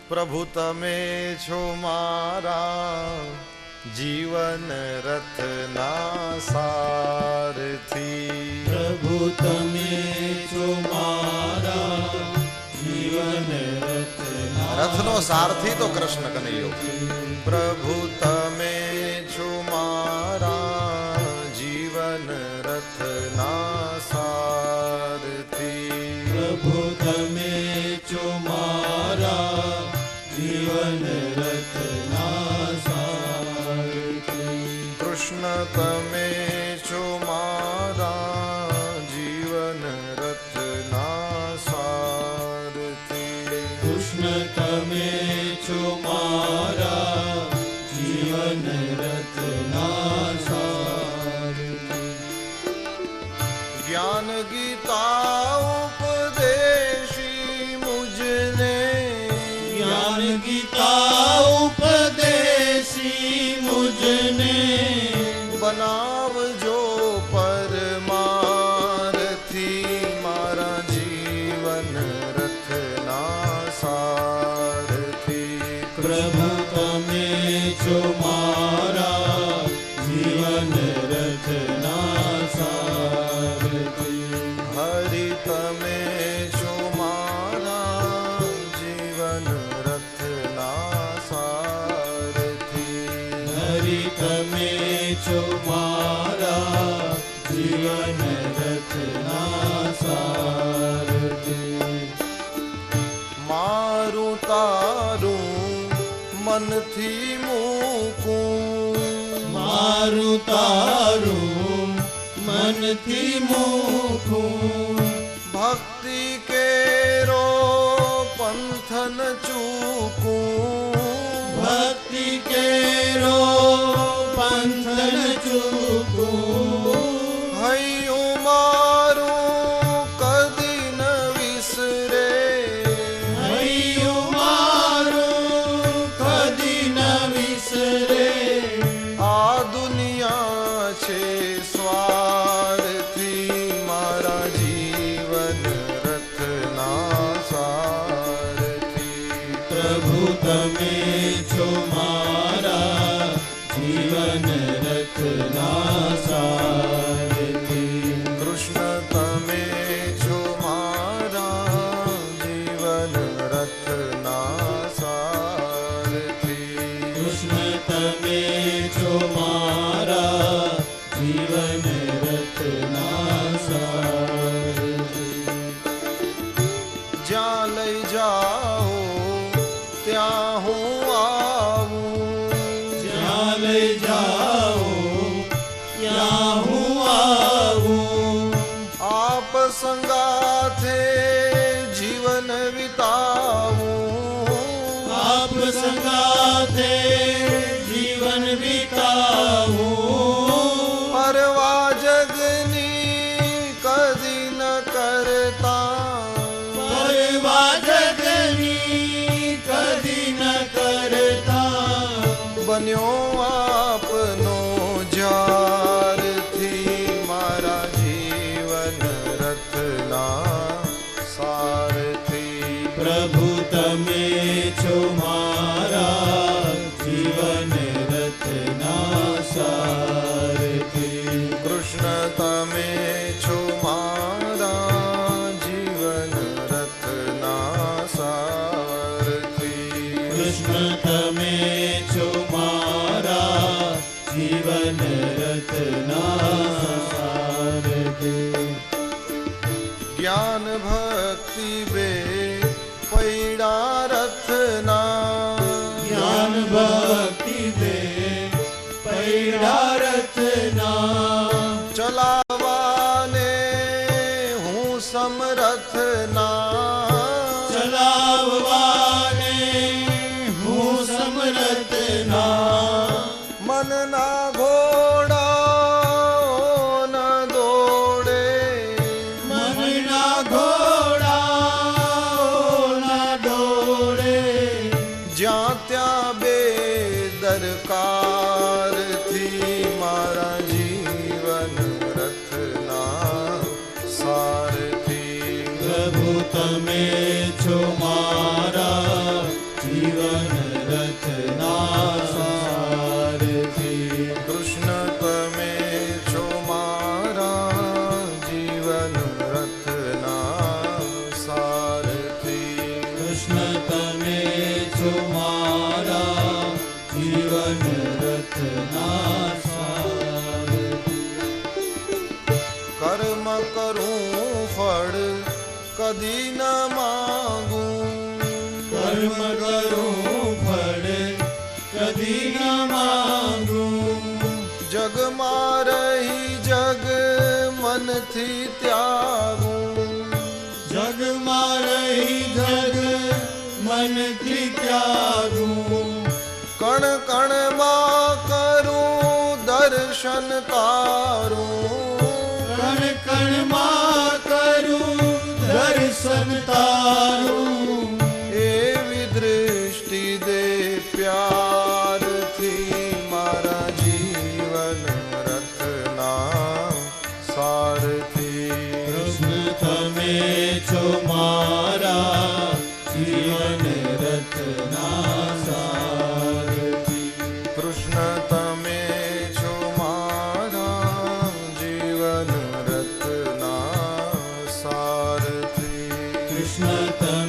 પ્રભુ તમે છો મારા જીવન રથના સારથી. પ્રભુ તમે છો મારા જીવન રથનો સારથી તો કૃષ્ણ કનૈયો. પ્રભુ તમે છો મારા જીવન રથના સારથી. પ્રભુ તમે છો મારા જીવન રથના સારથી. કૃષ્ણ તમે છો મારા જીવન રથના સારથી. કૃષ્ણ તમે છો મારા જીવન રથના સારથી. જ્ઞાન ગીતા ઉપદેશી મુજને. જ્ઞાન ગીતા ઉપદેશી મુજને. બનાવજો પરમારથી મારા જીવન રથના સારથી. પ્રભુ તમે છો મારા જીવન રથના સારથી. હરિ તમે છો મારા જીવન રથના સારથી. હરિ તમે છો મારા જીવન રથના સારથી. મારું તારું મનથી મૂકું. મારું તારું મનથી મૂકું. ભક્તિ કેરો પંથન ચૂકું. ભક્તિ કેરો પંથન ચૂકું. હૈયું મારું કદી ન વિસરે. હૈયું મારું કદી ન વિસરે. આ દુનિયા છે સ્વાર્થી મારા જીવન રથના સારથી. પ્રભુ તમે છો મારા જીવન રથના સારથી. કૃષ્ણ તમે છો મારા જીવન રથના સારથી. કૃષ્ણ તમે છો મારા જીવન રથના સારથી. જ્યાં લઈ જાઓ ત્યાં હું આવું. જ્યાં લઈ જાઓ ત્યાં હું આવું. આપ સંગાથે જીવન વિતાવું. આપ સંગાથે જીવન વિતાવું. પરવા જગની કદી ન કરતા. પરવા જગની કદી ન કરતા. બન્યો આપનો જ્યારથી મારા જીવન રથના સારથી. પ્રભુ તમે છો મારા જીવન રથના સારથી. કૃષ્ણ તમે છો મારા જીવન રથના સારથી. કૃષ્ણ તમે છો મારા જીવન રથના સારથી. જ્ઞાન ભક્તિ બે પૈડા રથના. જ્ઞાન ભક્તિ બે પૈડા રથના. ચલાવાને હું સમરથના. ચલાવવાને હું સમરથના. મનના ઘોડા ન દોડે. મનના ઘોડા ના દોડે. કૃષ્ણ તમે છો મારા જીવન રથના સારથી. કર્મ કરું ફળ કદી ન માંગું, કર્મ કરું ફળ કદી ન માંગું. જગમાં રહી જગ મનથી ત્યાગું, જગમાં રહી જગ મનથી ત્યાગું. કણ કણમાં કરું દર્શન તારું, કણ કણમાં કરું દર્શન તારું. એવી દૃષ્ટિ દે પ્યારથી મારા જીવન રથના સારથી. કૃષ્ણ તમે છો મારા જીવન રથના સારથી. કૃષ્ણ તમે છો મારા જીવન રથના સારથી. કૃષ્ણ તમે